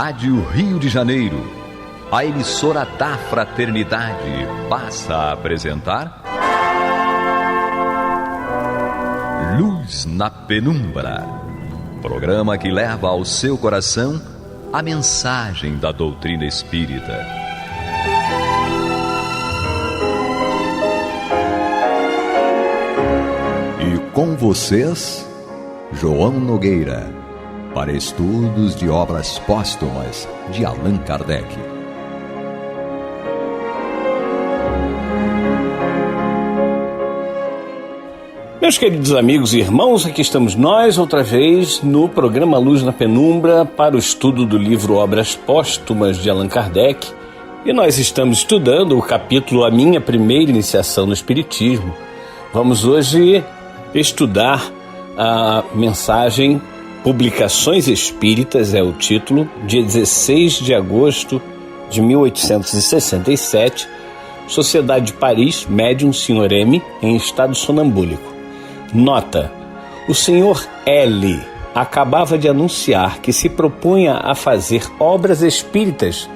Rádio Rio de Janeiro, a emissora da Fraternidade, passa a apresentar Luz na Penumbra, programa que leva ao seu coração a mensagem da doutrina espírita. E com vocês, João Nogueira, para estudos de obras póstumas de Allan Kardec. Meus queridos amigos e irmãos, aqui estamos nós outra vez no programa Luz na Penumbra para o estudo do livro Obras Póstumas de Allan Kardec, e nós estamos estudando o capítulo A Minha Primeira Iniciação no Espiritismo. Vamos hoje estudar a mensagem Publicações Espíritas, é o título, dia 16 de agosto de 1867, Sociedade de Paris, Médium Sr. M, em estado sonambúlico. Nota: o Sr. L acabava de anunciar que se propunha a fazer obras espíritas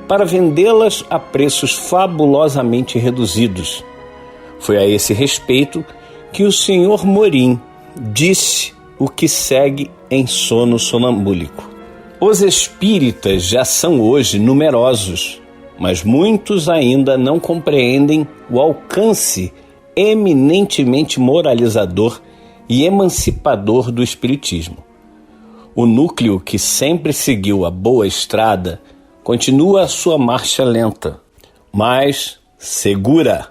para vendê-las a preços fabulosamente reduzidos. Foi a esse respeito que o Sr. Morim disse o que segue em sono sonambúlico. Os espíritas já são hoje numerosos, mas muitos ainda não compreendem o alcance eminentemente moralizador e emancipador do espiritismo. O núcleo que sempre seguiu a boa estrada continua a sua marcha lenta, mas segura.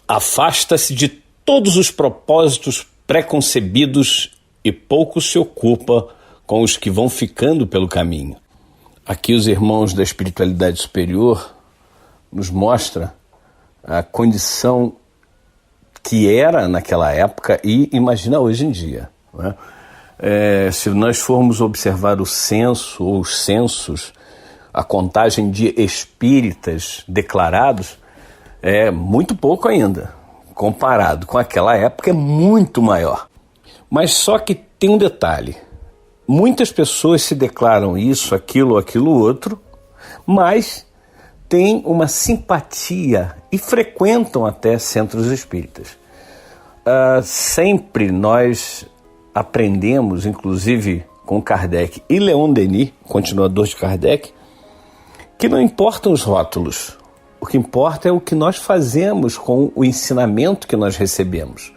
Afasta-se de todos os propósitos preconcebidos e pouco se ocupa com os que vão ficando pelo caminho. Aqui os irmãos da espiritualidade superior nos mostram a condição que era naquela época e imagina hoje em dia, né? Se nós formos observar o censo ou os censos, a contagem de espíritas declarados é muito pouco ainda, comparado com aquela época é muito maior. Mas só que tem um detalhe: muitas pessoas se declaram isso, aquilo outro, mas têm uma simpatia e frequentam até centros espíritas. Sempre nós aprendemos, inclusive com Kardec e Leon Denis, continuador de Kardec, que não importam os rótulos, o que importa é o que nós fazemos com o ensinamento que nós recebemos.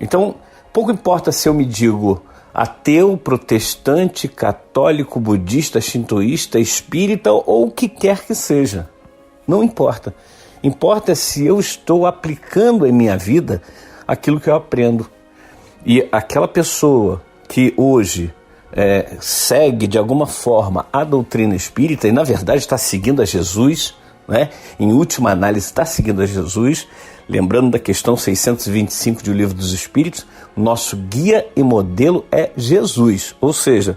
Então, pouco importa se eu me digo ateu, protestante, católico, budista, shintoísta, espírita ou o que quer que seja. Não importa. Importa se eu estou aplicando em minha vida aquilo que eu aprendo. E aquela pessoa que hoje segue de alguma forma a doutrina espírita e na verdade está seguindo a Jesus, né? Em última análise está seguindo a Jesus, lembrando da questão 625 do Livro dos Espíritos, nosso guia e modelo é Jesus, ou seja,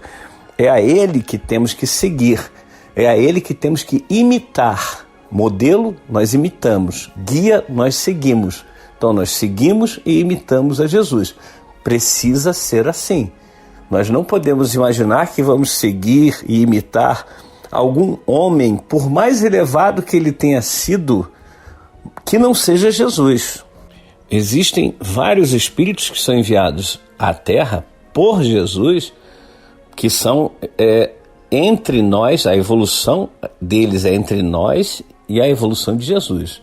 é a Ele que temos que seguir, é a Ele que temos que imitar. Modelo nós imitamos, guia nós seguimos, então nós seguimos e imitamos a Jesus. Precisa ser assim. Nós não podemos imaginar que vamos seguir e imitar algum homem, por mais elevado que ele tenha sido, que não seja Jesus. Existem vários espíritos que são enviados à Terra por Jesus, que são entre nós, a evolução deles é entre nós e a evolução de Jesus.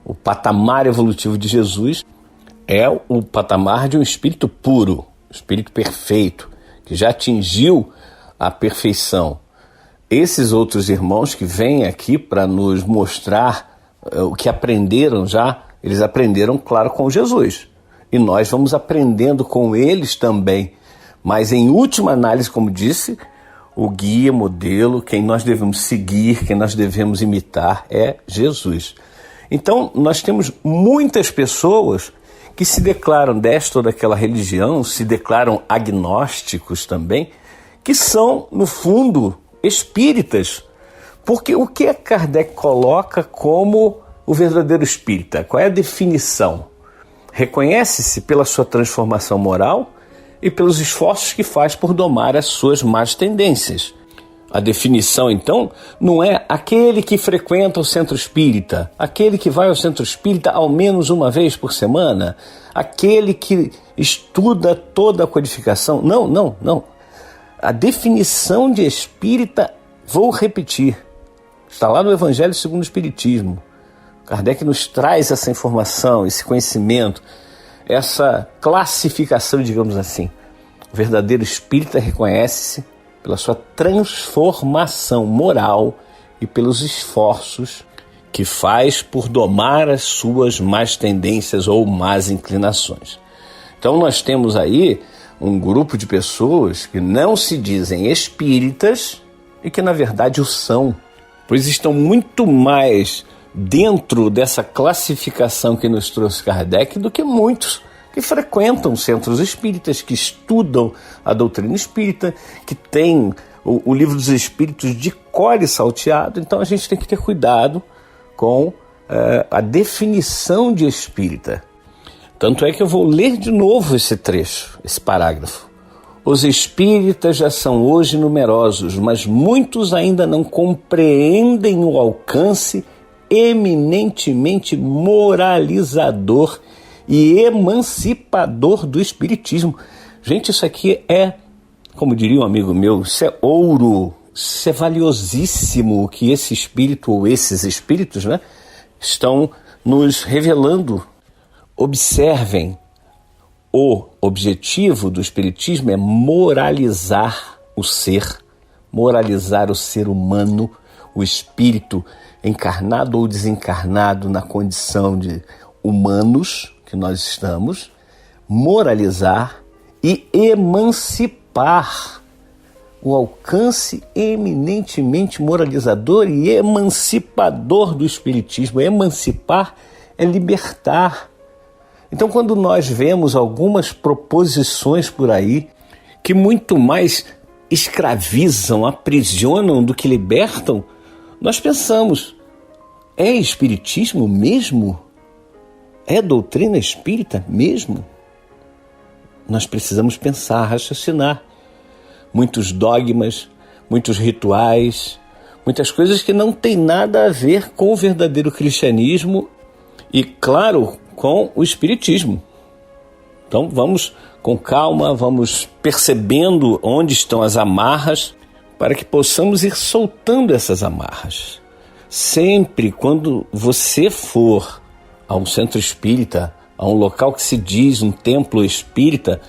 O patamar evolutivo de Jesus é o patamar de um espírito puro, espírito perfeito, que já atingiu a perfeição. Esses outros irmãos que vêm aqui para nos mostrar o que aprenderam já, eles aprenderam, claro, com Jesus. E nós vamos aprendendo com eles também. Mas, em última análise, como disse, o guia, modelo, quem nós devemos seguir, quem nós devemos imitar é Jesus. Então, nós temos muitas pessoas que se declaram desta ou daquela religião, se declaram agnósticos também, que são, no fundo, espíritas. Porque o que Kardec coloca como o verdadeiro espírita? Qual é a definição? Reconhece-se pela sua transformação moral e pelos esforços que faz por domar as suas más tendências. A definição, então, não é aquele que frequenta o centro espírita, aquele que vai ao centro espírita ao menos uma vez por semana, aquele que estuda toda a codificação. Não. A definição de espírita, vou repetir, está lá no Evangelho segundo o Espiritismo. Kardec nos traz essa informação, esse conhecimento, essa classificação, digamos assim. O verdadeiro espírita reconhece-se pela sua transformação moral e pelos esforços que faz por domar as suas más tendências ou más inclinações. Então nós temos aí um grupo de pessoas que não se dizem espíritas e que na verdade o são, pois estão muito mais dentro dessa classificação que nos trouxe Kardec do que muitos que frequentam centros espíritas, que estudam a doutrina espírita, que têm o livro dos espíritos de cor e salteado. Então a gente tem que ter cuidado com a definição de espírita. Tanto é que eu vou ler de novo esse trecho, esse parágrafo. Os espíritas já são hoje numerosos, mas muitos ainda não compreendem o alcance eminentemente moralizador e emancipador do espiritismo. Gente, isso aqui é, como diria um amigo meu, isso é ouro, isso é valiosíssimo o que esse espírito ou esses espíritos, né, estão nos revelando. Observem, o objetivo do espiritismo é moralizar o ser humano, o espírito encarnado ou desencarnado na condição de humanos que nós estamos, moralizar e emancipar. O alcance eminentemente moralizador e emancipador do espiritismo. Emancipar é libertar. Então, quando nós vemos algumas proposições por aí que muito mais escravizam, aprisionam do que libertam, nós pensamos, é espiritismo mesmo? É doutrina espírita mesmo? Nós precisamos pensar, raciocinar. Muitos dogmas, muitos rituais, muitas coisas que não têm nada a ver com o verdadeiro cristianismo e, claro, com o espiritismo. Então vamos com calma, vamos percebendo onde estão as amarras para que possamos ir soltando essas amarras. Sempre quando você for a um centro espírita, a um local que se diz um templo espírita,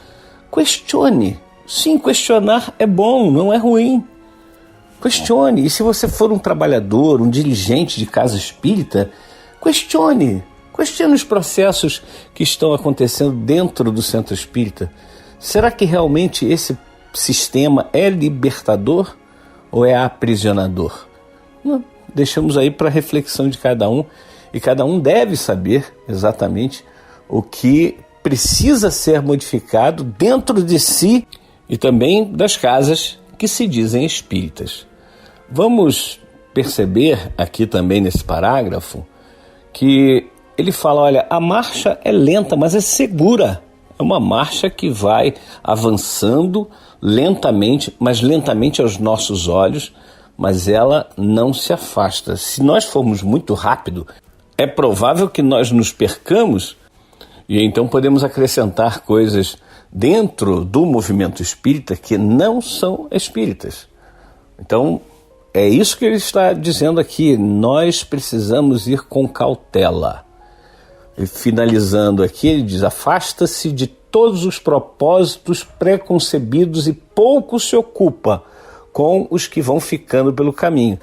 questione. Sim, questionar é bom, não é ruim. Questione. E se você for um trabalhador, um dirigente de casa espírita, questione. Questione os processos que estão acontecendo dentro do centro espírita. Será que realmente esse sistema é libertador ou é aprisionador? Não, deixamos aí para a reflexão de cada um, e cada um deve saber exatamente o que precisa ser modificado dentro de si e também das casas que se dizem espíritas. Vamos perceber aqui também nesse parágrafo que ele fala, olha, a marcha é lenta, mas é segura. É uma marcha que vai avançando lentamente, mas lentamente aos nossos olhos, mas ela não se afasta. Se nós formos muito rápido, é provável que nós nos percamos e então podemos acrescentar coisas dentro do movimento espírita que não são espíritas. Então, é isso que ele está dizendo aqui. Nós precisamos ir com cautela. E finalizando aqui, ele diz, afasta-se de todos os propósitos preconcebidos e pouco se ocupa com os que vão ficando pelo caminho.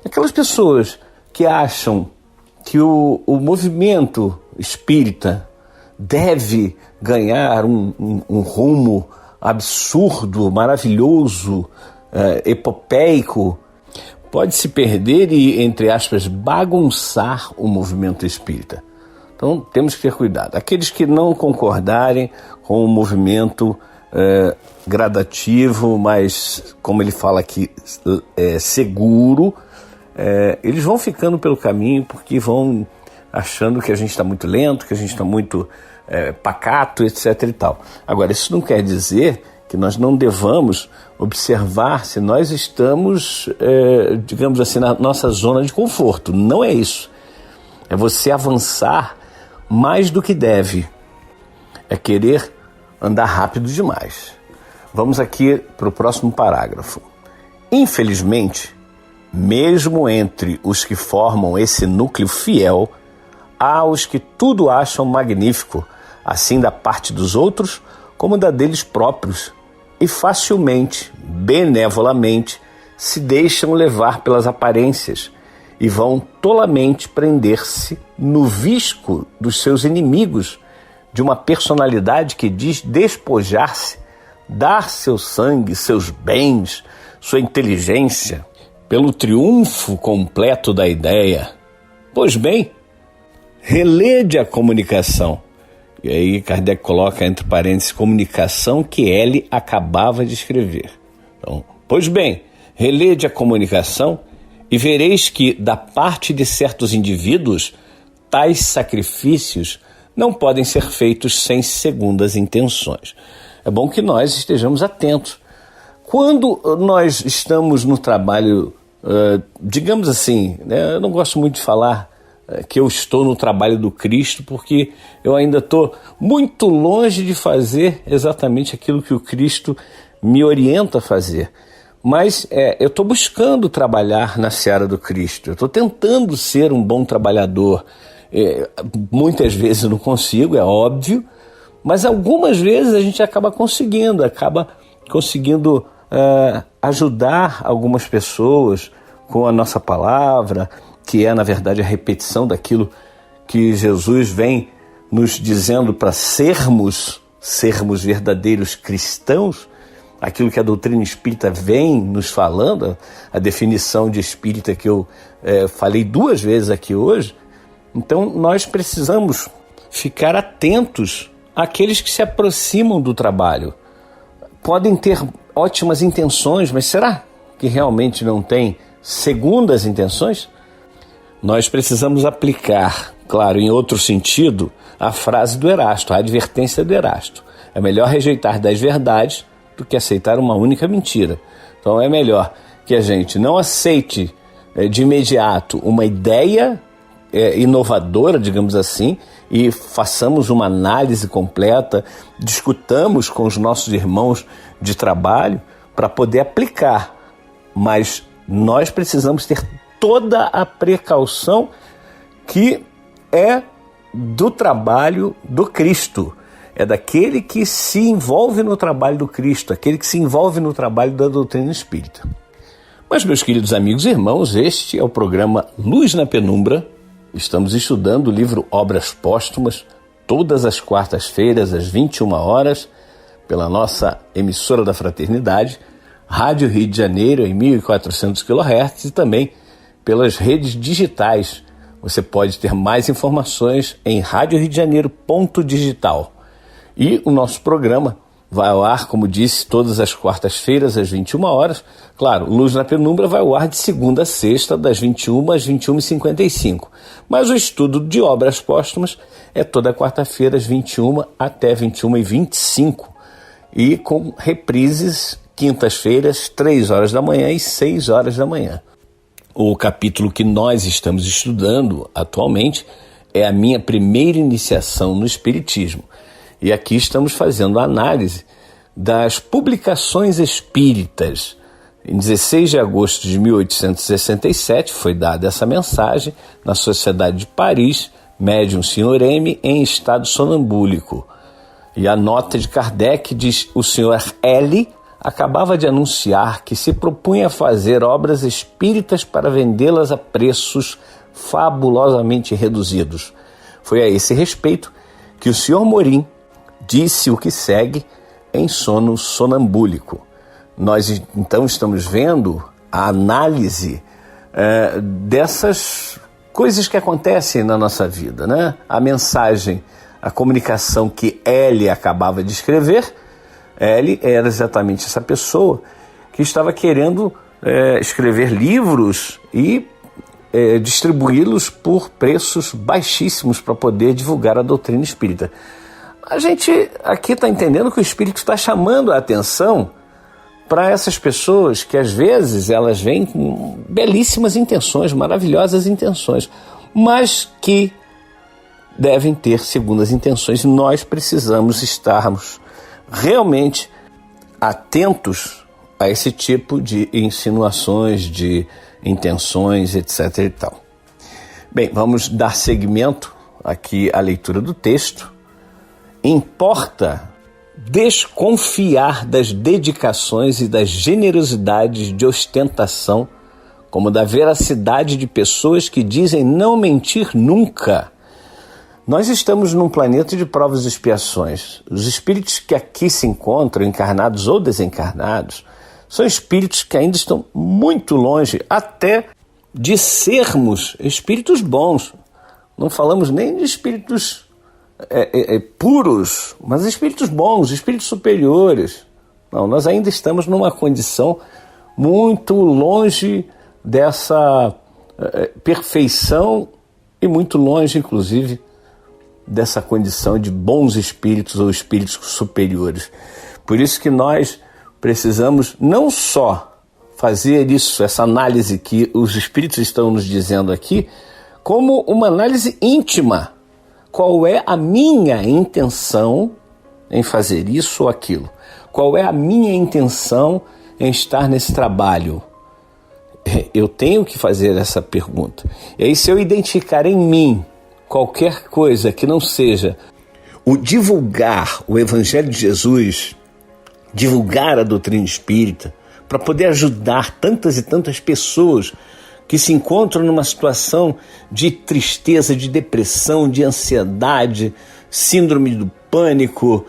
Aquelas pessoas que acham que o movimento espírita deve ganhar um rumo absurdo, maravilhoso, epopeico, pode se perder e, entre aspas, bagunçar o movimento espírita. Então temos que ter cuidado. Aqueles que não concordarem com o movimento gradativo, mas, como ele fala aqui, seguro, eles vão ficando pelo caminho porque vão achando que a gente está muito lento, que a gente está muito pacato, etc. e tal. Agora, isso não quer dizer que nós não devamos observar se nós estamos, digamos assim, na nossa zona de conforto. Não é isso. É você avançar mais do que deve. É querer andar rápido demais. Vamos aqui para o próximo parágrafo. Infelizmente, mesmo entre os que formam esse núcleo fiel, há os que tudo acham magnífico, assim da parte dos outros como da deles próprios, e facilmente, benevolamente, se deixam levar pelas aparências e vão tolamente prender-se no visco dos seus inimigos, de uma personalidade que diz despojar-se, dar seu sangue, seus bens, sua inteligência, pelo triunfo completo da ideia. Pois bem, relede a comunicação. E aí Kardec coloca entre parênteses comunicação que ele acabava de escrever. Então, pois bem, relede a comunicação e vereis que, da parte de certos indivíduos, tais sacrifícios não podem ser feitos sem segundas intenções. É bom que nós estejamos atentos. Quando nós estamos no trabalho, digamos assim, né, eu não gosto muito de falar que eu estou no trabalho do Cristo, porque eu ainda estou muito longe de fazer exatamente aquilo que o Cristo me orienta a fazer. Mas eu estou buscando trabalhar na seara do Cristo, eu estou tentando ser um bom trabalhador. Muitas vezes eu não consigo, é óbvio, mas algumas vezes a gente acaba conseguindo ajudar algumas pessoas com a nossa palavra, que é, na verdade, a repetição daquilo que Jesus vem nos dizendo para sermos verdadeiros cristãos, aquilo que a doutrina espírita vem nos falando, a definição de espírita que eu falei 2 vezes aqui hoje. Então, nós precisamos ficar atentos àqueles que se aproximam do trabalho. Podem ter ótimas intenções, mas será que realmente não tem segundas intenções? Nós precisamos aplicar, claro, em outro sentido, a frase do Erasto, a advertência do Erasto. É melhor rejeitar 10 verdades do que aceitar uma única mentira. Então é melhor que a gente não aceite de imediato uma ideia inovadora, digamos assim, e façamos uma análise completa, discutamos com os nossos irmãos de trabalho para poder aplicar. Mas nós precisamos ter toda a precaução que é do trabalho do Cristo. É daquele que se envolve no trabalho do Cristo, aquele que se envolve no trabalho da doutrina espírita. Mas, meus queridos amigos e irmãos, este é o programa Luz na Penumbra. Estamos estudando o livro Obras Póstumas, todas as quartas-feiras, às 21 horas, pela nossa emissora da Fraternidade, Rádio Rio de Janeiro, em 1400 kHz, e também pelas redes digitais. Você pode ter mais informações em radioriodejaneiro.digital. E o nosso programa vai ao ar, como disse, todas as quartas-feiras, às 21 horas. Claro, Luz na Penumbra vai ao ar de segunda a sexta, das 21 às 21h55. Mas o estudo de Obras Póstumas é toda quarta-feira, às 21 até 21h25. E com reprises, quintas-feiras, 3 horas da manhã e 6 horas da manhã. O capítulo que nós estamos estudando atualmente é a minha primeira iniciação no Espiritismo. E aqui estamos fazendo a análise das publicações espíritas. Em 16 de agosto de 1867 foi dada essa mensagem na Sociedade de Paris, médium Sr. M, em estado sonambúlico. E a nota de Kardec diz: o Sr. L acabava de anunciar que se propunha a fazer obras espíritas para vendê-las a preços fabulosamente reduzidos. Foi a esse respeito que o Sr. Morim disse o que segue em sono sonambúlico. Nós então estamos vendo a análise dessas coisas que acontecem na nossa vida, né? A mensagem, a comunicação que L acabava de escrever. Ele era exatamente essa pessoa que estava querendo escrever livros e distribuí-los por preços baixíssimos para poder divulgar a doutrina espírita. A gente aqui está entendendo que o Espírito está chamando a atenção para essas pessoas que às vezes elas vêm com belíssimas intenções, maravilhosas intenções, mas que devem ter segundas intenções. Nós precisamos estarmos realmente atentos a esse tipo de insinuações, de intenções, etc. e tal. Bem, vamos dar seguimento aqui à leitura do texto. Importa desconfiar das dedicações e das generosidades de ostentação, como da veracidade de pessoas que dizem não mentir nunca. Nós estamos num planeta de provas e expiações. Os espíritos que aqui se encontram, encarnados ou desencarnados, são espíritos que ainda estão muito longe até de sermos espíritos bons. Não falamos nem de espíritos puros, mas espíritos bons, espíritos superiores. Não, nós ainda estamos numa condição muito longe dessa perfeição e muito longe, inclusive, dessa condição de bons espíritos ou espíritos superiores. Por isso que nós precisamos não só fazer isso, essa análise que os espíritos estão nos dizendo aqui, como uma análise íntima. Qual é a minha intenção em fazer isso ou aquilo? Qual é a minha intenção em estar nesse trabalho? Eu tenho que fazer essa pergunta. E aí, se eu identificar em mim qualquer coisa que não seja o divulgar o Evangelho de Jesus, divulgar a doutrina espírita, para poder ajudar tantas e tantas pessoas que se encontram numa situação de tristeza, de depressão, de ansiedade, síndrome do pânico,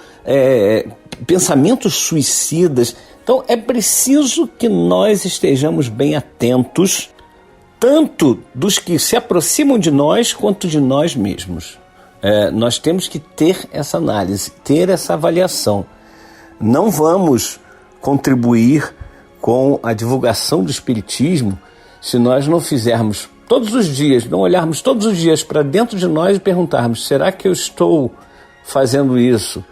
pensamentos suicidas. Então é preciso que nós estejamos bem atentos, tanto dos que se aproximam de nós, quanto de nós mesmos. Nós temos que ter essa análise, ter essa avaliação. Não vamos contribuir com a divulgação do Espiritismo se nós não fizermos todos os dias, não olharmos todos os dias para dentro de nós e perguntarmos: será que eu estou fazendo isso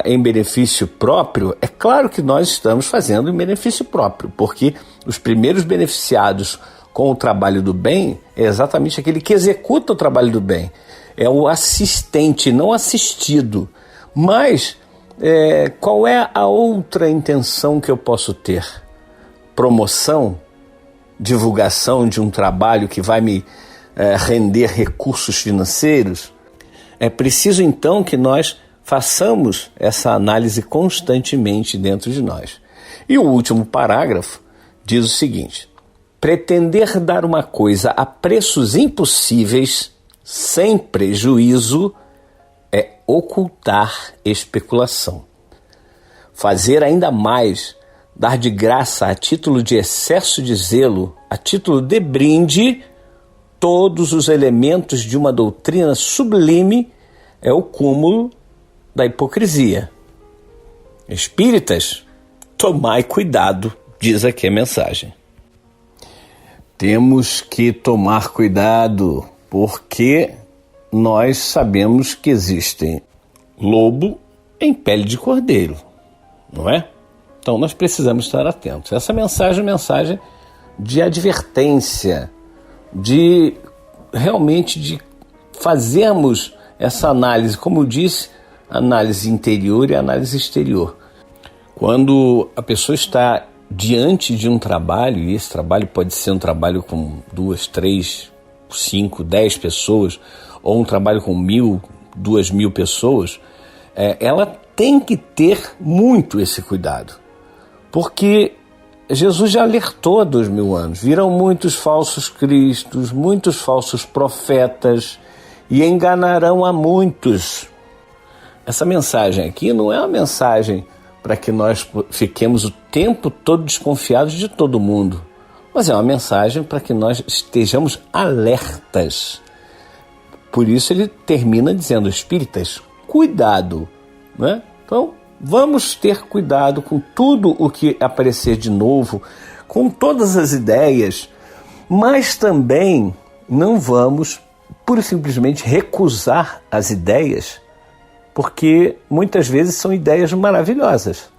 em benefício próprio? É claro que nós estamos fazendo em benefício próprio, porque os primeiros beneficiados com o trabalho do bem é exatamente aquele que executa o trabalho do bem. É o assistente, não assistido. Mas qual é a outra intenção que eu posso ter? Promoção? Divulgação de um trabalho que vai me render recursos financeiros? É preciso então que nós façamos essa análise constantemente dentro de nós. E o último parágrafo diz o seguinte: pretender dar uma coisa a preços impossíveis, sem prejuízo, é ocultar especulação. Fazer ainda mais, dar de graça a título de excesso de zelo, a título de brinde, todos os elementos de uma doutrina sublime, é o cúmulo da hipocrisia. Espíritas, tomai cuidado, diz aqui a mensagem. Temos que tomar cuidado, porque nós sabemos que existem lobo em pele de cordeiro, não é? Então nós precisamos estar atentos. Essa mensagem é uma mensagem de advertência, de realmente de fazermos essa análise, como eu disse, análise interior e análise exterior. Quando a pessoa está diante de um trabalho, e esse trabalho pode ser um trabalho com 2, 3, 5, 10 pessoas, ou um trabalho com 1.000, 2.000 pessoas, ela tem que ter muito esse cuidado. Porque Jesus já alertou há 2.000 anos. Virão muitos falsos cristos, muitos falsos profetas, e enganarão a muitos. Essa mensagem aqui não é uma mensagem para que nós fiquemos o tempo todo desconfiados de todo mundo, mas é uma mensagem para que nós estejamos alertas. Por isso ele termina dizendo: espíritas, cuidado, né? Então vamos ter cuidado com tudo o que aparecer de novo, com todas as ideias, mas também não vamos pura e simplesmente recusar as ideias, porque muitas vezes são ideias maravilhosas.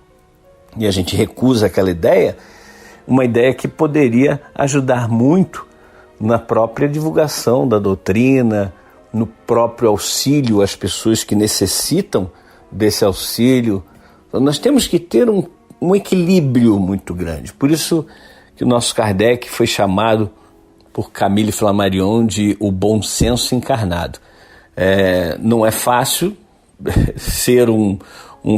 E a gente recusa aquela ideia, uma ideia que poderia ajudar muito na própria divulgação da doutrina, no próprio auxílio às pessoas que necessitam desse auxílio. Então, nós temos que ter um equilíbrio muito grande. Por isso que o nosso Kardec foi chamado por Camille Flammarion de o bom senso encarnado. Não é fácil ser um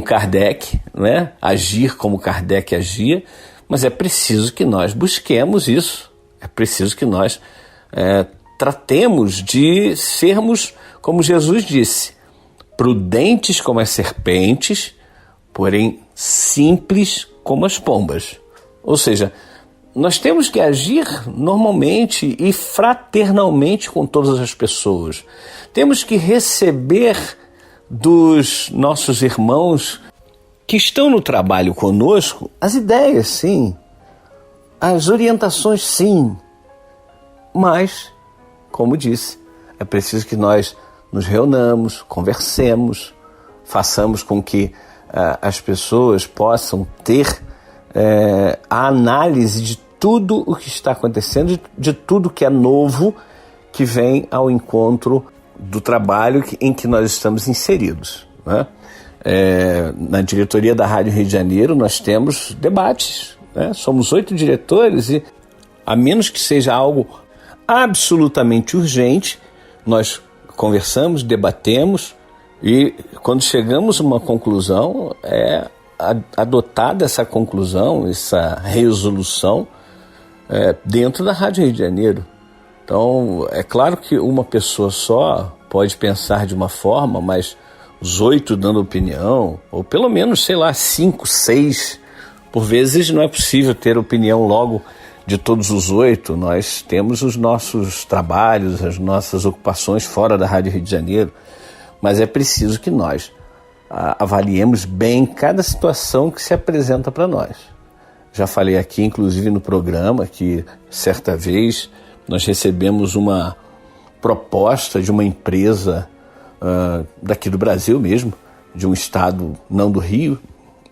Kardec, né? Agir como Kardec agia, mas é preciso que nós busquemos isso. É preciso que nós tratemos de sermos, como Jesus disse, prudentes como as serpentes, porém simples como as pombas. Ou seja, nós temos que agir normalmente e fraternalmente com todas as pessoas. Temos que receber dos nossos irmãos que estão no trabalho conosco as ideias, sim, as orientações, sim, mas, como disse, é preciso que nós nos reunamos, conversemos, façamos com que as pessoas possam ter a análise de tudo o que está acontecendo, de tudo que é novo, que vem ao encontro do trabalho em que nós estamos inseridos, né? Na diretoria da Rádio Rio de Janeiro nós temos debates, né? Somos 8 diretores e, a menos que seja algo absolutamente urgente, nós conversamos, debatemos e, quando chegamos a uma conclusão, adotada essa conclusão, essa resolução dentro da Rádio Rio de Janeiro. Então, é claro que uma pessoa só pode pensar de uma forma, mas os 8 dando opinião, ou pelo menos, 5, 6, por vezes não é possível ter opinião logo de todos os 8. Nós temos os nossos trabalhos, as nossas ocupações fora da Rádio Rio de Janeiro, mas é preciso que nós avaliemos bem cada situação que se apresenta para nós. Já falei aqui, inclusive no programa, que certa vez nós recebemos uma proposta de uma empresa daqui do Brasil mesmo, de um estado não do Rio,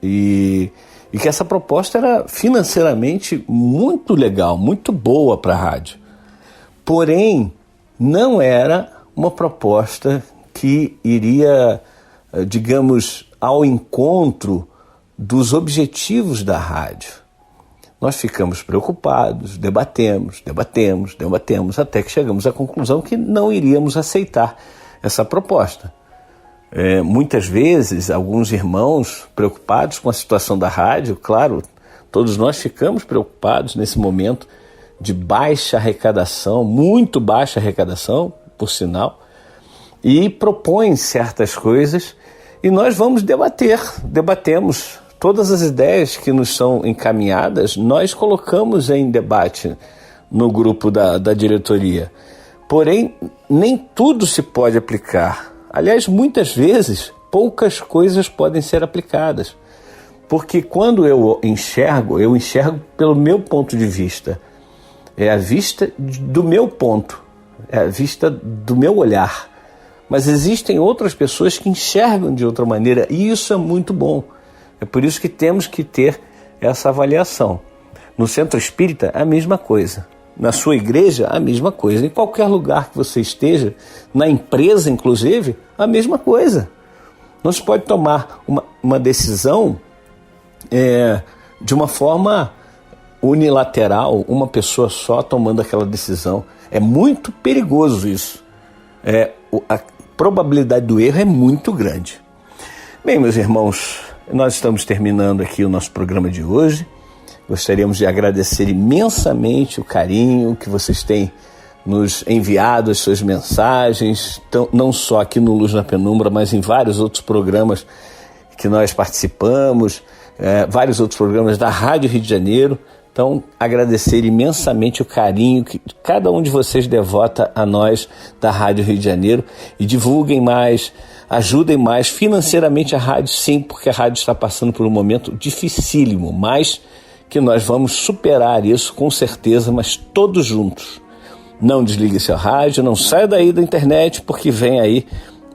e que essa proposta era financeiramente muito legal, muito boa para a rádio. Porém, não era uma proposta que iria, digamos, ao encontro dos objetivos da rádio. Nós ficamos preocupados, debatemos, até que chegamos à conclusão que não iríamos aceitar essa proposta. Muitas vezes, alguns irmãos preocupados com a situação da rádio, claro, todos nós ficamos preocupados nesse momento de baixa arrecadação, muito baixa arrecadação, por sinal, e propõem certas coisas e nós vamos debatemos. Todas as ideias que nos são encaminhadas, nós colocamos em debate no grupo da diretoria. Porém, nem tudo se pode aplicar. Aliás, muitas vezes, poucas coisas podem ser aplicadas. Porque quando eu enxergo pelo meu ponto de vista. É a vista do meu ponto, é a vista do meu olhar. Mas existem outras pessoas que enxergam de outra maneira e isso é muito bom. É por isso que temos que ter essa avaliação. No centro espírita, a mesma coisa. Na sua igreja, a mesma coisa. Em qualquer lugar que você esteja, na empresa, inclusive, a mesma coisa. Não se pode tomar uma decisão de uma forma unilateral, uma pessoa só tomando aquela decisão. É muito perigoso isso. A probabilidade do erro é muito grande. Bem, meus irmãos, nós estamos terminando aqui o nosso programa de hoje. Gostaríamos de agradecer imensamente o carinho que vocês têm nos enviado, as suas mensagens, não só aqui no Luz na Penumbra, mas em vários outros programas que nós participamos, vários outros programas da Rádio Rio de Janeiro. Então, agradecer imensamente o carinho que cada um de vocês devota a nós da Rádio Rio de Janeiro e divulguem mais, ajudem mais financeiramente a rádio, sim, porque a rádio está passando por um momento dificílimo, mas que nós vamos superar isso com certeza, mas todos juntos. Não desligue seu rádio, não saia daí da internet, porque vem aí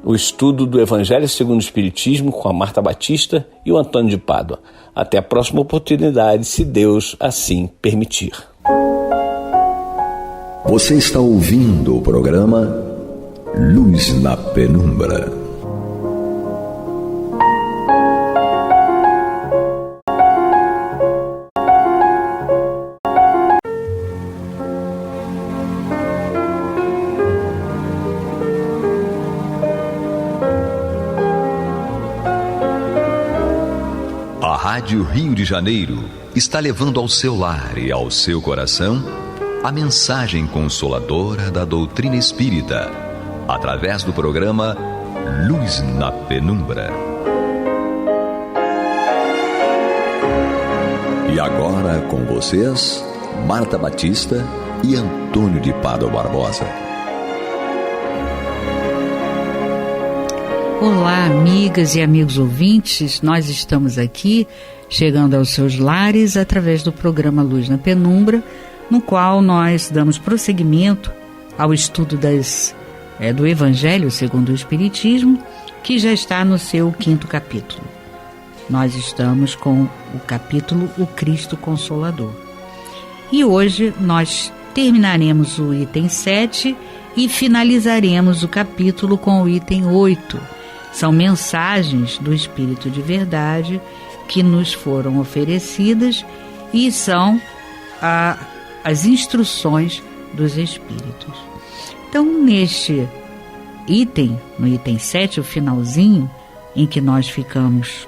o estudo do Evangelho segundo o Espiritismo com a Marta Batista e o Antônio de Pádua. Até a próxima oportunidade, se Deus assim permitir. Você está ouvindo o programa Luz na Penumbra. A Rádio Rio de Janeiro está levando ao seu lar e ao seu coração a mensagem consoladora da doutrina espírita, através do programa Luz na Penumbra. E agora com vocês, Marta Batista e Antônio de Pádua Barbosa. Olá, amigas e amigos ouvintes, nós estamos aqui chegando aos seus lares através do programa Luz na Penumbra, no qual nós damos prosseguimento ao estudo do Evangelho segundo o Espiritismo, que já está no seu 5º capítulo. Nós estamos com o capítulo O Cristo Consolador. E hoje nós terminaremos o item 7 e finalizaremos o capítulo com o item 8. São mensagens do Espírito de Verdade que nos foram oferecidas e são as instruções dos Espíritos. Então, neste item, no item 7, o finalzinho, em que nós ficamos,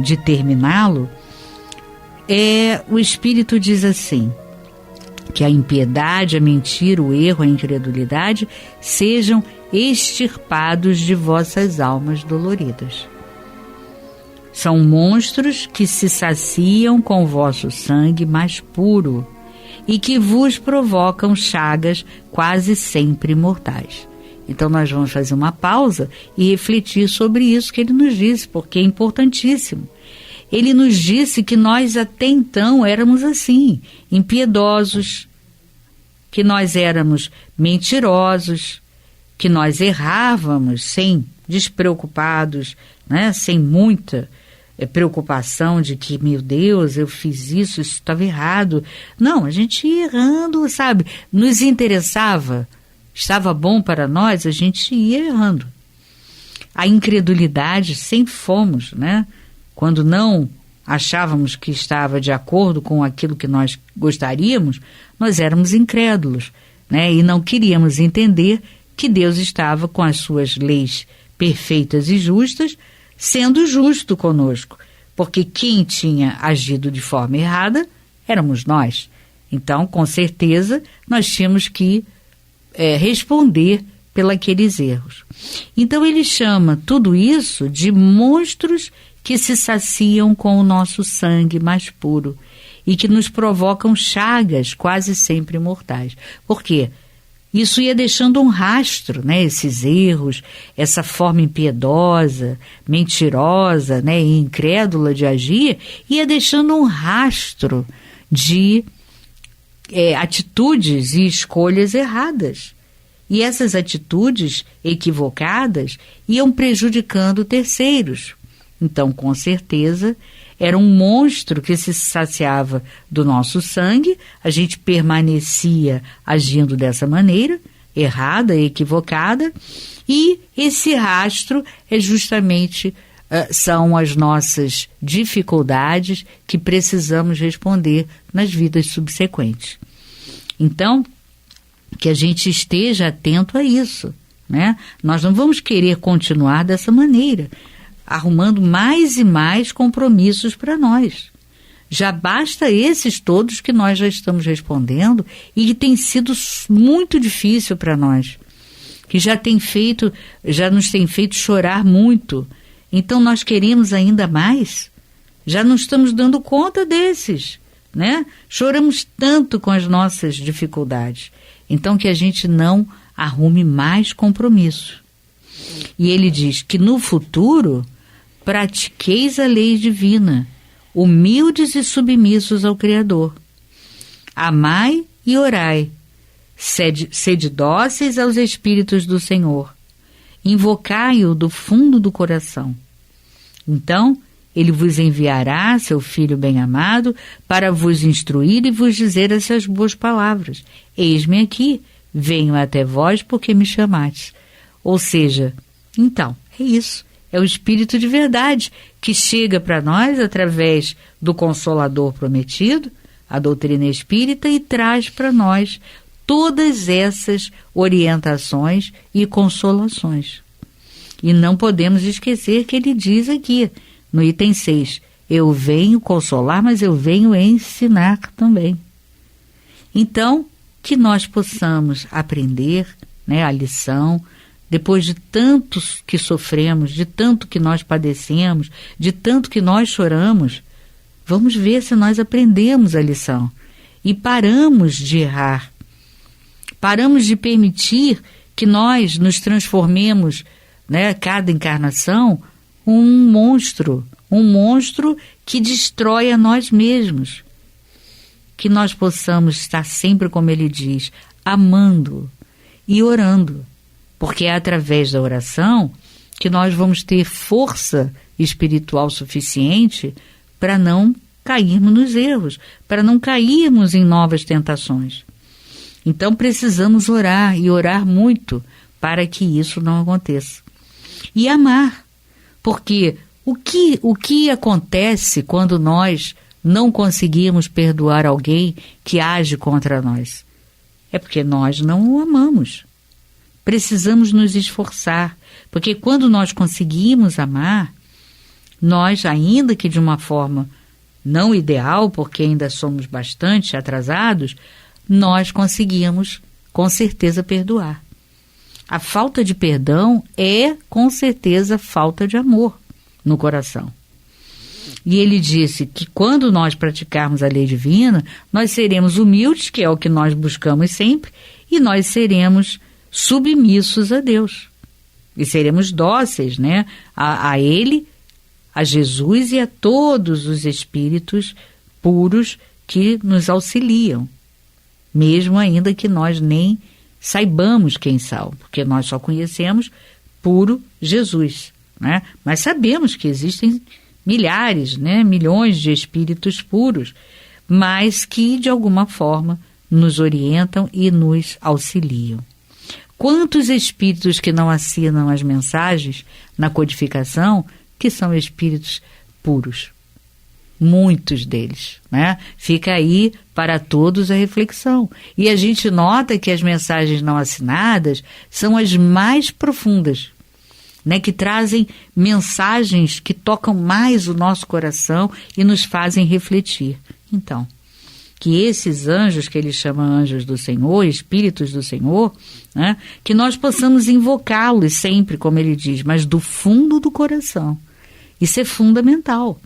de terminá-lo, o Espírito diz assim, que a impiedade, a mentira, o erro, a incredulidade sejam extirpados de vossas almas doloridas. São monstros que se saciam com vosso sangue mais puro e que vos provocam chagas quase sempre mortais. Então nós vamos fazer uma pausa e refletir sobre isso que ele nos disse, porque é importantíssimo. Ele nos disse que nós até então éramos assim, impiedosos, que nós éramos mentirosos, que nós errávamos despreocupados, sem muita preocupação de que, meu Deus, eu fiz isso estava errado. Não, a gente ia errando, sabe? Nos interessava, estava bom para nós, a gente ia errando. A incredulidade sempre fomos, Quando não achávamos que estava de acordo com aquilo que nós gostaríamos, nós éramos incrédulos, e não queríamos entender que Deus estava com as suas leis perfeitas e justas, sendo justo conosco, porque quem tinha agido de forma errada éramos nós. Então, com certeza, nós tínhamos que responder pelos erros. Então, ele chama tudo isso de monstros que se saciam com o nosso sangue mais puro e que nos provocam chagas quase sempre mortais. Por quê? Isso ia deixando um rastro, esses erros, essa forma impiedosa, mentirosa, e incrédula de agir, ia deixando um rastro de atitudes e escolhas erradas. E essas atitudes equivocadas iam prejudicando terceiros. Então, com certeza, era um monstro que se saciava do nosso sangue, a gente permanecia agindo dessa maneira, errada, equivocada, e esse rastro são as nossas dificuldades que precisamos responder nas vidas subsequentes. Então, que a gente esteja atento a isso, Nós não vamos querer continuar dessa maneira, arrumando mais e mais compromissos para nós. Já basta esses todos que nós já estamos respondendo e que tem sido muito difícil para nós, que já nos tem feito chorar muito. Então nós queremos ainda mais, já não estamos dando conta desses, Choramos tanto com as nossas dificuldades. Então que a gente não arrume mais compromisso. E ele diz que no futuro pratiqueis a lei divina, humildes e submissos ao Criador. Amai e orai, sede dóceis aos Espíritos do Senhor, invocai-o do fundo do coração. Então, ele vos enviará seu Filho bem-amado para vos instruir e vos dizer essas boas palavras. Eis-me aqui, venho até vós porque me chamaste. Ou seja, então, é isso. É o Espírito de verdade que chega para nós através do Consolador prometido, a doutrina espírita, e traz para nós todas essas orientações e consolações. E não podemos esquecer que ele diz aqui, no item 6, eu venho consolar, mas eu venho ensinar também. Então, que nós possamos aprender, né, a lição, depois de tanto que sofremos, de tanto que nós padecemos, de tanto que nós choramos, vamos ver se nós aprendemos a lição e paramos de errar. Paramos de permitir que nós nos transformemos, né, cada encarnação, um monstro que destrói a nós mesmos. Que nós possamos estar sempre, como ele diz, amando e orando, porque é através da oração que nós vamos ter força espiritual suficiente para não cairmos nos erros, para não cairmos em novas tentações. Então precisamos orar e orar muito para que isso não aconteça. E amar, porque o que acontece quando nós não conseguimos perdoar alguém que age contra nós? É porque nós não o amamos. Precisamos nos esforçar, porque quando nós conseguimos amar, nós, ainda que de uma forma não ideal, porque ainda somos bastante atrasados, nós conseguimos, com certeza, perdoar. A falta de perdão é, com certeza, falta de amor no coração. E ele disse que quando nós praticarmos a lei divina, nós seremos humildes, que é o que nós buscamos sempre, e nós seremos submissos a Deus. E seremos dóceis, né, a Ele, a Jesus e a todos os espíritos puros que nos auxiliam, mesmo ainda que nós nem saibamos quem são, porque nós só conhecemos puro Jesus, né? Mas sabemos que existem milhares, né, milhões de espíritos puros, mas que de alguma forma nos orientam e nos auxiliam. Quantos espíritos que não assinam as mensagens na codificação que são espíritos puros? Muitos deles, né? Fica aí para todos a reflexão. E a gente nota que as mensagens não assinadas são as mais profundas, né? Que trazem mensagens que tocam mais o nosso coração e nos fazem refletir. Então, que esses anjos, que ele chama anjos do Senhor, espíritos do Senhor, né? Que nós possamos invocá-los sempre, como ele diz, mas do fundo do coração. Isso é fundamental.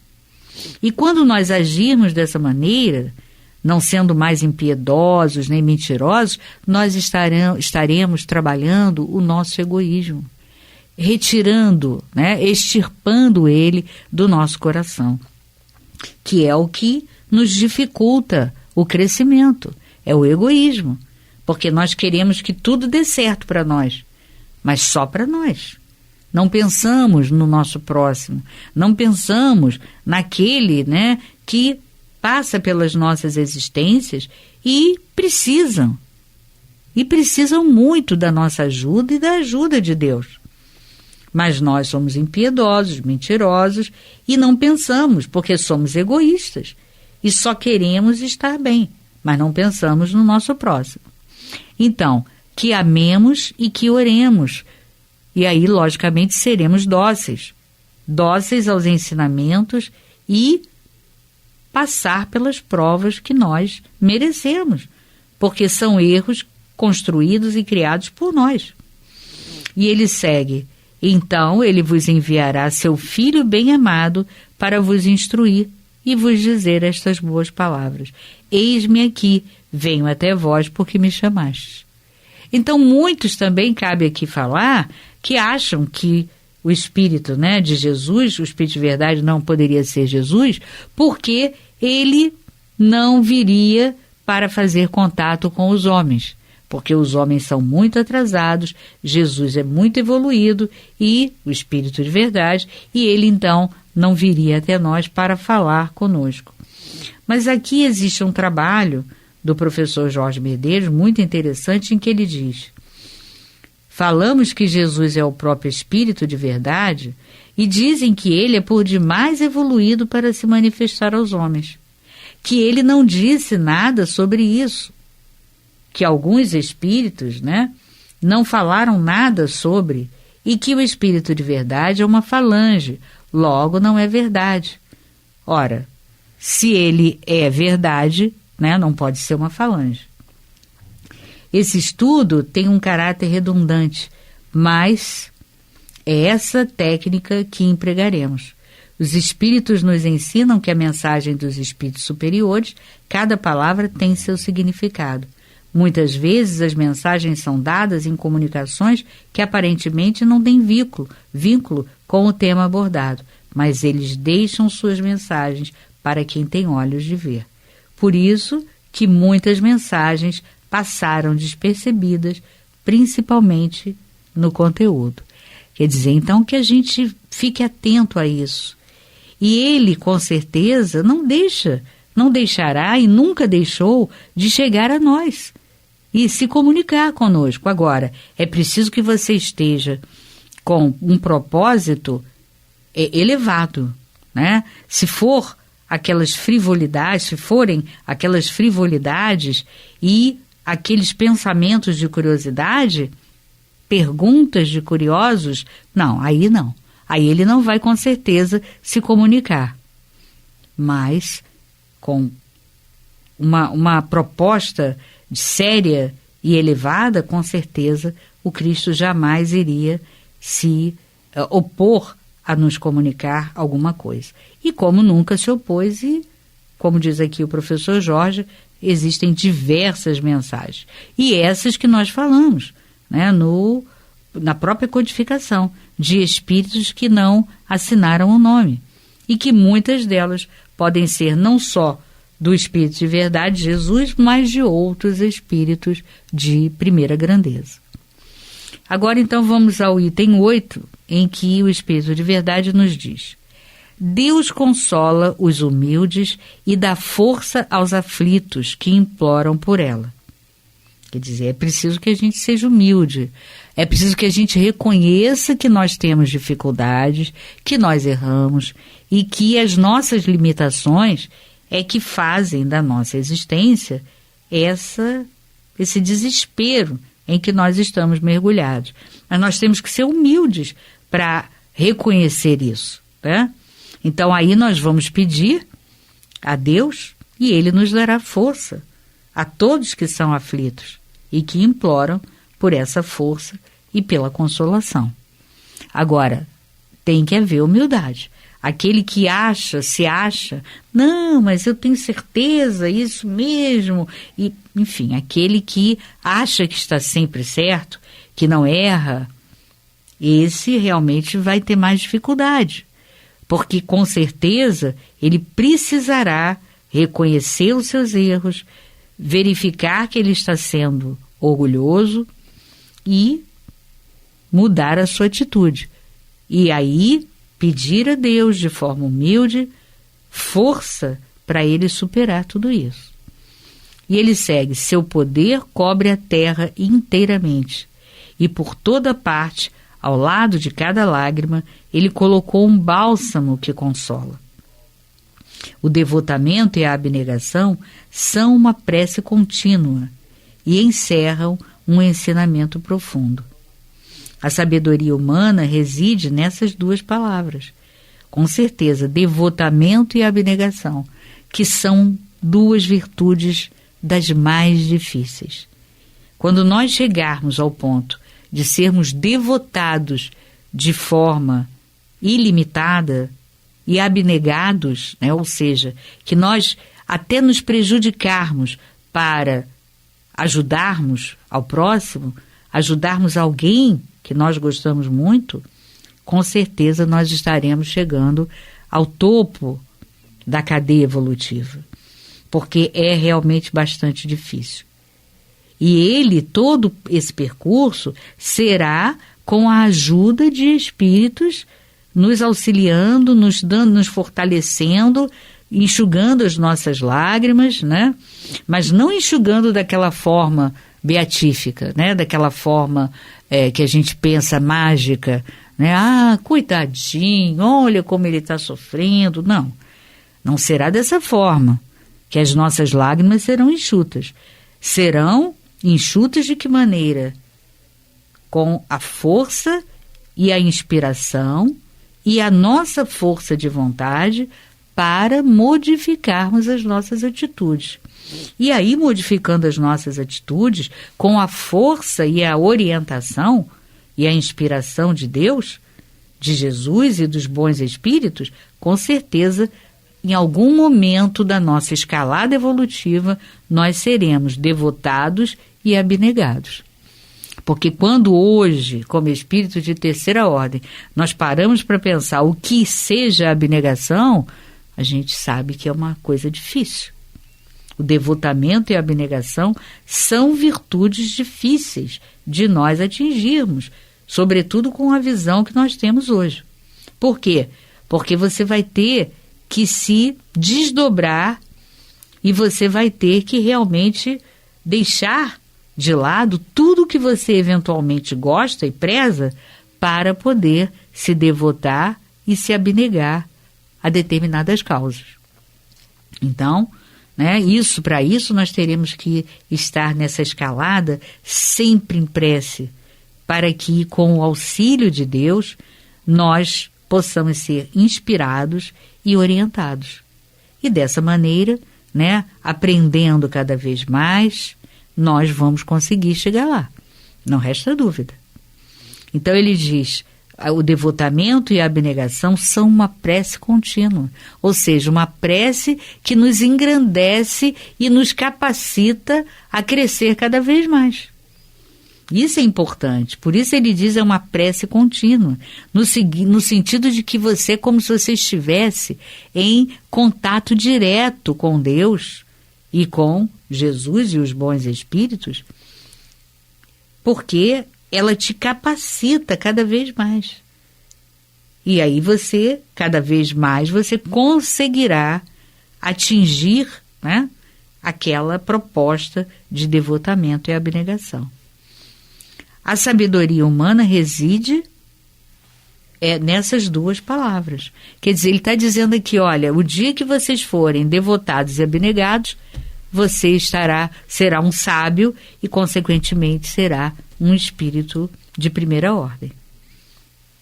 E quando nós agirmos dessa maneira, não sendo mais impiedosos nem mentirosos, nós estaremos trabalhando o nosso egoísmo, retirando, né, extirpando ele do nosso coração, que é o que nos dificulta o crescimento, é o egoísmo, porque nós queremos que tudo dê certo para nós, mas só para nós. Não pensamos no nosso próximo, não pensamos naquele, né, que passa pelas nossas existências e precisam muito da nossa ajuda e da ajuda de Deus. Mas nós somos impiedosos, mentirosos e não pensamos, porque somos egoístas e só queremos estar bem, mas não pensamos no nosso próximo. Então, que amemos e que oremos. E aí, logicamente, seremos dóceis aos ensinamentos e passar pelas provas que nós merecemos, porque são erros construídos e criados por nós. E ele segue, então ele vos enviará seu Filho bem-amado para vos instruir e vos dizer estas boas palavras. Eis-me aqui, venho até vós porque me chamastes. Então, muitos também, cabe aqui falar, que acham que o Espírito, né, de Jesus, o Espírito de verdade não poderia ser Jesus, porque ele não viria para fazer contato com os homens, porque os homens são muito atrasados, Jesus é muito evoluído e o Espírito de verdade, e ele então não viria até nós para falar conosco. Mas aqui existe um trabalho do professor Jorge Medeiros muito interessante em que ele diz: falamos que Jesus é o próprio Espírito de verdade e dizem que ele é por demais evoluído para se manifestar aos homens, que ele não disse nada sobre isso, que alguns espíritos, não falaram nada sobre, e que o Espírito de verdade é uma falange, logo não é verdade. Ora, se ele é verdade, não pode ser uma falange. Esse estudo tem um caráter redundante, mas é essa técnica que empregaremos. Os espíritos nos ensinam que a mensagem dos espíritos superiores, cada palavra tem seu significado. Muitas vezes as mensagens são dadas em comunicações que aparentemente não têm vínculo com o tema abordado, mas eles deixam suas mensagens para quem tem olhos de ver. Por isso que muitas mensagens passaram despercebidas, principalmente no conteúdo. Quer dizer, então, que a gente fique atento a isso. E ele, com certeza, não deixará e nunca deixou de chegar a nós e se comunicar conosco. Agora, é preciso que você esteja com um propósito elevado, Se forem aquelas frivolidades e aqueles pensamentos de curiosidade, perguntas de curiosos, aí não. Aí ele não vai com certeza se comunicar. Mas com uma proposta séria e elevada, com certeza o Cristo jamais iria se opor a nos comunicar alguma coisa. E como nunca se opôs, e como diz aqui o professor Jorge, existem diversas mensagens. E essas que nós falamos, na própria codificação, de espíritos que não assinaram o nome. E que muitas delas podem ser não só do Espírito de verdade, Jesus, mas de outros espíritos de primeira grandeza. Agora, então, vamos ao item 8, em que o Espírito de verdade nos diz: Deus consola os humildes e dá força aos aflitos que imploram por ela. Quer dizer, é preciso que a gente seja humilde, é preciso que a gente reconheça que nós temos dificuldades, que nós erramos e que as nossas limitações é que fazem da nossa existência esse desespero em que nós estamos mergulhados. Mas nós temos que ser humildes para reconhecer isso, Então aí nós vamos pedir a Deus e Ele nos dará força a todos que são aflitos e que imploram por essa força e pela consolação. Agora, tem que haver humildade. Aquele que se acha, não, mas eu tenho certeza, isso mesmo, e, enfim, aquele que acha que está sempre certo, que não erra, esse realmente vai ter mais dificuldade, porque com certeza ele precisará reconhecer os seus erros, verificar que ele está sendo orgulhoso e mudar a sua atitude. E aí pedir a Deus de forma humilde força para ele superar tudo isso. E ele segue: seu poder cobre a terra inteiramente, e por toda parte, ao lado de cada lágrima, ele colocou um bálsamo que consola. O devotamento e a abnegação são uma prece contínua e encerram um ensinamento profundo. A sabedoria humana reside nessas duas palavras. Com certeza, devotamento e abnegação, que são duas virtudes das mais difíceis. Quando nós chegarmos ao ponto de sermos devotados de forma ilimitada e abnegados, ou seja, que nós até nos prejudicarmos para ajudarmos ao próximo, ajudarmos alguém que nós gostamos muito, com certeza nós estaremos chegando ao topo da cadeia evolutiva, porque é realmente bastante difícil. E todo esse percurso será com a ajuda de espíritos nos auxiliando, nos dando, nos fortalecendo, enxugando as nossas lágrimas, né? Mas não enxugando daquela forma beatífica, né? Daquela forma que a gente pensa mágica, né? Ah, coitadinho, olha como ele está sofrendo. Não, não será dessa forma que as nossas lágrimas serão enxutas. Serão enxutas de que maneira? Com a força e a inspiração e a nossa força de vontade para modificarmos as nossas atitudes. E aí, modificando as nossas atitudes, com a força e a orientação e a inspiração de Deus, de Jesus e dos bons espíritos, com certeza, em algum momento da nossa escalada evolutiva, nós seremos devotados e abnegados. Porque quando hoje, como espírito de terceira ordem, nós paramos para pensar o que seja abnegação, a gente sabe que é uma coisa difícil. O devotamento e a abnegação são virtudes difíceis de nós atingirmos, sobretudo com a visão que nós temos hoje. Por quê? Porque você vai ter que se desdobrar e você vai ter que realmente deixar de lado tudo que você eventualmente gosta e preza para poder se devotar e se abnegar a determinadas causas. Então, né, para isso nós teremos que estar nessa escalada sempre em prece, para que com o auxílio de Deus nós possamos ser inspirados e orientados. E dessa maneira, né, aprendendo cada vez mais, nós vamos conseguir chegar lá. Não resta dúvida. Então ele diz, o devotamento e a abnegação são uma prece contínua, ou seja, uma prece que nos engrandece e nos capacita a crescer cada vez mais. Isso é importante, por isso ele diz é uma prece contínua, no sentido de que você, como se você estivesse em contato direto com Deus e com Jesus e os bons espíritos, porque ela te capacita cada vez mais. E aí você, cada vez mais, você conseguirá atingir, né, aquela proposta de devotamento e abnegação. A sabedoria humana reside nessas duas palavras. Quer dizer, ele está dizendo aqui, olha, o dia que vocês forem devotados e abnegados, você será um sábio e, consequentemente, será um espírito de primeira ordem.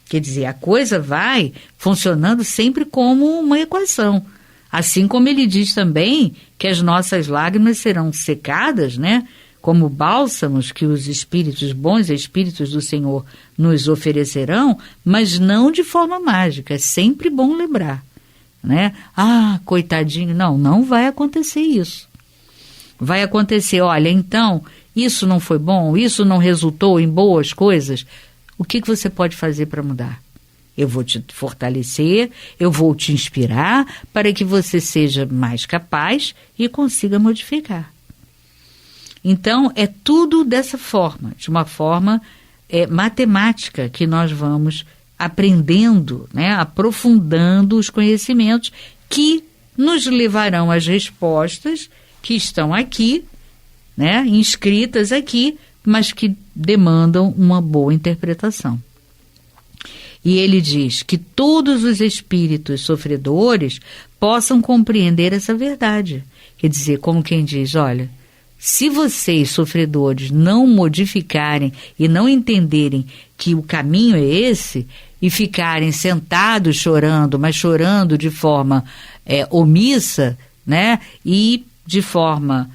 Quer dizer, a coisa vai funcionando sempre como uma equação. Assim como ele diz também que as nossas lágrimas serão secadas, né? Como bálsamos que os espíritos, bons espíritos do Senhor nos oferecerão, mas não de forma mágica. É sempre bom lembrar, né? Ah, coitadinho. Não vai acontecer isso. Vai acontecer, olha, então, isso não foi bom, isso não resultou em boas coisas. O que você pode fazer para mudar? Eu vou te fortalecer, eu vou te inspirar para que você seja mais capaz e consiga modificar. Então, é tudo dessa forma, de uma forma matemática que nós vamos aprendendo, né, aprofundando os conhecimentos que nos levarão às respostas que estão aqui, né, inscritas aqui, mas que demandam uma boa interpretação. E ele diz que todos os espíritos sofredores possam compreender essa verdade. Quer dizer, como quem diz, olha, se vocês, sofredores, não modificarem e não entenderem que o caminho é esse, e ficarem sentados chorando, mas chorando de forma omissa, né, e de forma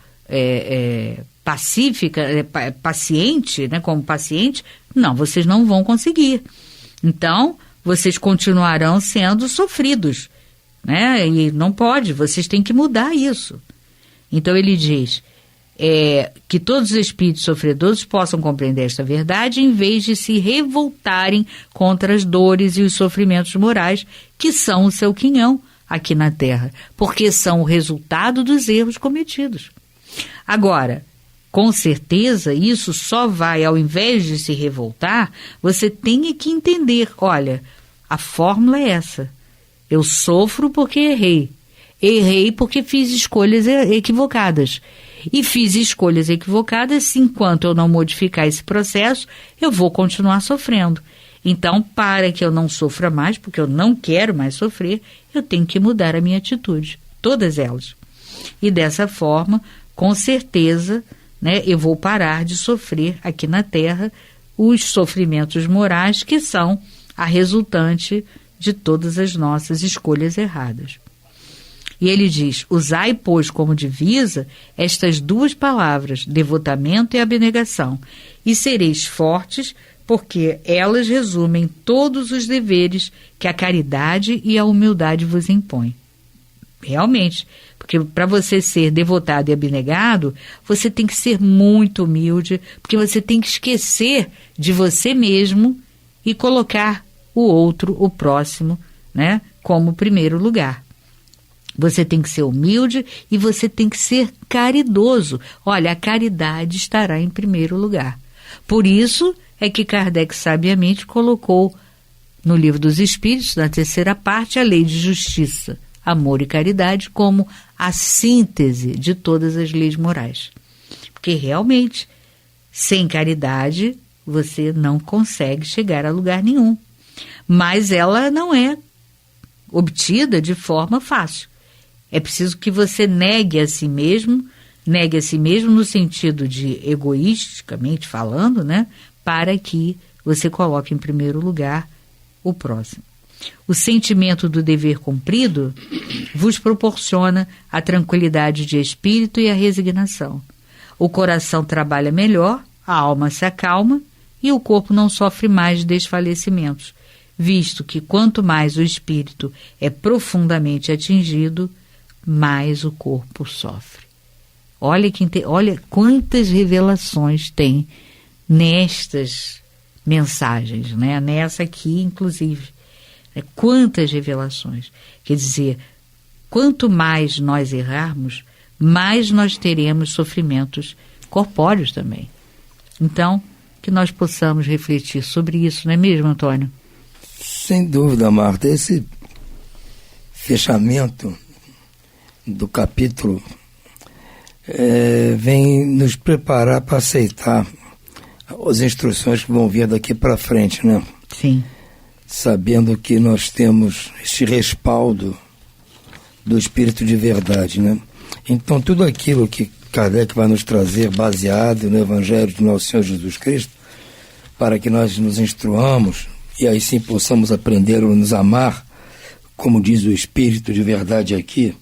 pacífica, paciente, né, como paciente, não, vocês não vão conseguir. Então, vocês continuarão sendo sofridos, né, e não pode, vocês têm que mudar isso. Então ele diz que todos os espíritos sofredores possam compreender esta verdade em vez de se revoltarem contra as dores e os sofrimentos morais que são o seu quinhão aqui na Terra, porque são o resultado dos erros cometidos. Agora, com certeza, isso só vai, ao invés de se revoltar, você tem que entender, olha, a fórmula é essa. Eu sofro porque errei. Errei porque fiz escolhas equivocadas. E fiz escolhas equivocadas, enquanto eu não modificar esse processo, eu vou continuar sofrendo. Então, para que eu não sofra mais, porque eu não quero mais sofrer, eu tenho que mudar a minha atitude, todas elas. E dessa forma, com certeza, né, eu vou parar de sofrer aqui na Terra os sofrimentos morais que são a resultante de todas as nossas escolhas erradas. E ele diz, usai, pois, como divisa estas duas palavras, devotamento e abnegação, e sereis fortes, porque elas resumem todos os deveres que a caridade e a humildade vos impõem. Realmente, porque para você ser devotado e abnegado, você tem que ser muito humilde, porque você tem que esquecer de você mesmo e colocar o outro, o próximo, né, como primeiro lugar. Você tem que ser humilde e você tem que ser caridoso. Olha, a caridade estará em primeiro lugar. Por isso é que Kardec sabiamente colocou no Livro dos Espíritos, na terceira parte, a lei de justiça, amor e caridade como a síntese de todas as leis morais. Porque realmente, sem caridade, você não consegue chegar a lugar nenhum. Mas ela não é obtida de forma fácil. É preciso que você negue a si mesmo no sentido de egoisticamente falando, né, para que você coloque em primeiro lugar o próximo. O sentimento do dever cumprido vos proporciona a tranquilidade de espírito e a resignação. O coração trabalha melhor, a alma se acalma e o corpo não sofre mais de desfalecimentos, visto que quanto mais o espírito é profundamente atingido, mais o corpo sofre. Olha quantas revelações tem nestas mensagens, né? Nessa aqui, inclusive. Quantas revelações. Quer dizer, quanto mais nós errarmos, mais nós teremos sofrimentos corpóreos também. Então, que nós possamos refletir sobre isso, não é mesmo, Antônio? Sem dúvida, Marta. Esse fechamento do capítulo vem nos preparar para aceitar as instruções que vão vir daqui para frente, né? Sim. Sabendo que nós temos este respaldo do Espírito de verdade, né? Então, tudo aquilo que Kardec vai nos trazer baseado no Evangelho de Nosso Senhor Jesus Cristo, para que nós nos instruamos e aí sim possamos aprender a nos amar, como diz o Espírito de verdade aqui.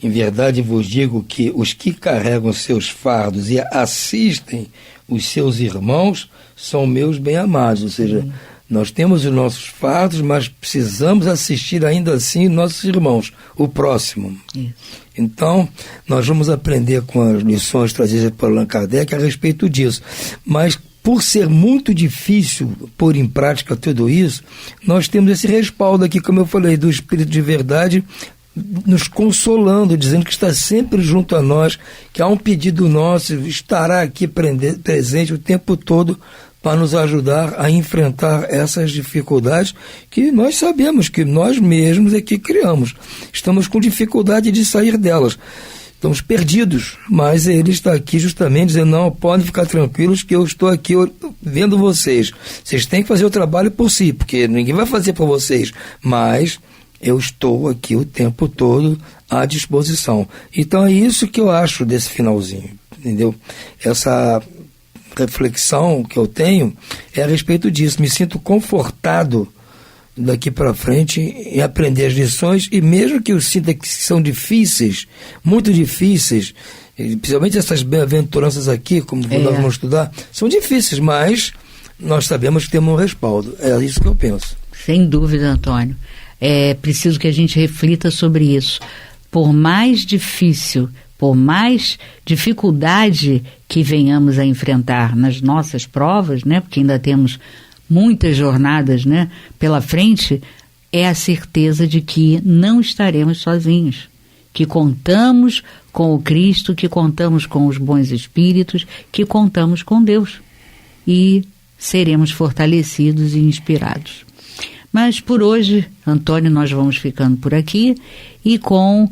Em verdade vos digo que os que carregam seus fardos e assistem os seus irmãos são meus bem-amados. Ou seja, nós temos os nossos fardos, mas precisamos assistir ainda assim nossos irmãos, o próximo. Isso. Então, nós vamos aprender com as lições trazidas por Allan Kardec a respeito disso. Mas, por ser muito difícil pôr em prática tudo isso, nós temos esse respaldo aqui, como eu falei, do Espírito de verdade, nos consolando, dizendo que está sempre junto a nós, que há um pedido nosso, estará aqui presente o tempo todo para nos ajudar a enfrentar essas dificuldades que nós sabemos que nós mesmos é que criamos. Estamos com dificuldade de sair delas. Estamos perdidos, mas ele está aqui justamente dizendo, não, podem ficar tranquilos que eu estou aqui vendo vocês. Vocês têm que fazer o trabalho por si, porque ninguém vai fazer por vocês, mas eu estou aqui o tempo todo à disposição. Então é isso que eu acho desse finalzinho, entendeu? Essa reflexão que eu tenho é a respeito disso. Me sinto confortado daqui para frente em aprender as lições, e mesmo que eu sinta que são difíceis, muito difíceis, principalmente essas bem-aventuranças aqui, como nós vamos estudar, são difíceis, mas nós sabemos que temos um respaldo. É isso que eu penso. Sem dúvida, Antônio. É preciso que a gente reflita sobre isso. Por mais difícil, por mais dificuldade que venhamos a enfrentar nas nossas provas, né, porque ainda temos muitas jornadas, né, pela frente, é a certeza de que não estaremos sozinhos, que contamos com o Cristo, que contamos com os bons espíritos, que contamos com Deus. E seremos fortalecidos e inspirados. Mas por hoje, Antônio, nós vamos ficando por aqui e com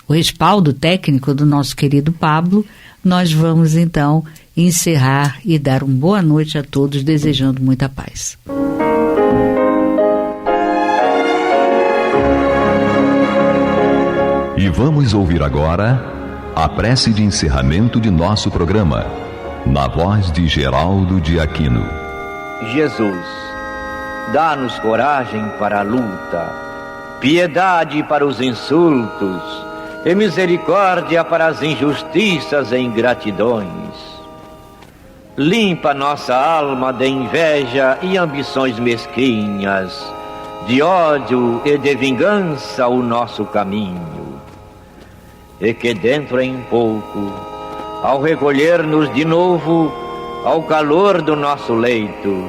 o respaldo técnico do nosso querido Pablo, nós vamos então encerrar e dar uma boa noite a todos, desejando muita paz. E vamos ouvir agora a prece de encerramento de nosso programa, na voz de Geraldo de Aquino. Jesus, dá-nos coragem para a luta, piedade para os insultos e misericórdia para as injustiças e ingratidões. Limpa nossa alma de inveja e ambições mesquinhas, de ódio e de vingança o nosso caminho. E que dentro em pouco, ao recolher-nos de novo ao calor do nosso leito,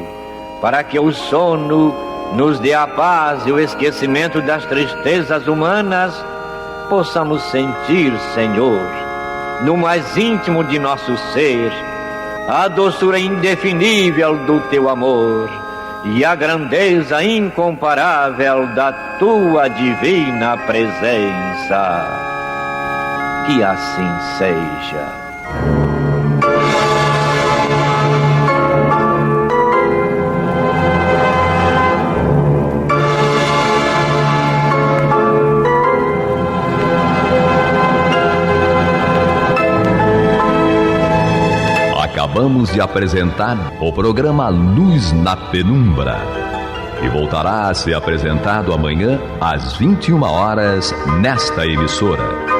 para que o sono nos dê a paz e o esquecimento das tristezas humanas, possamos sentir, Senhor, no mais íntimo de nosso ser, a doçura indefinível do Teu amor e a grandeza incomparável da Tua divina presença. Que assim seja. Acabamos de apresentar o programa Luz na Penumbra, que voltará a ser apresentado amanhã às 21 horas nesta emissora.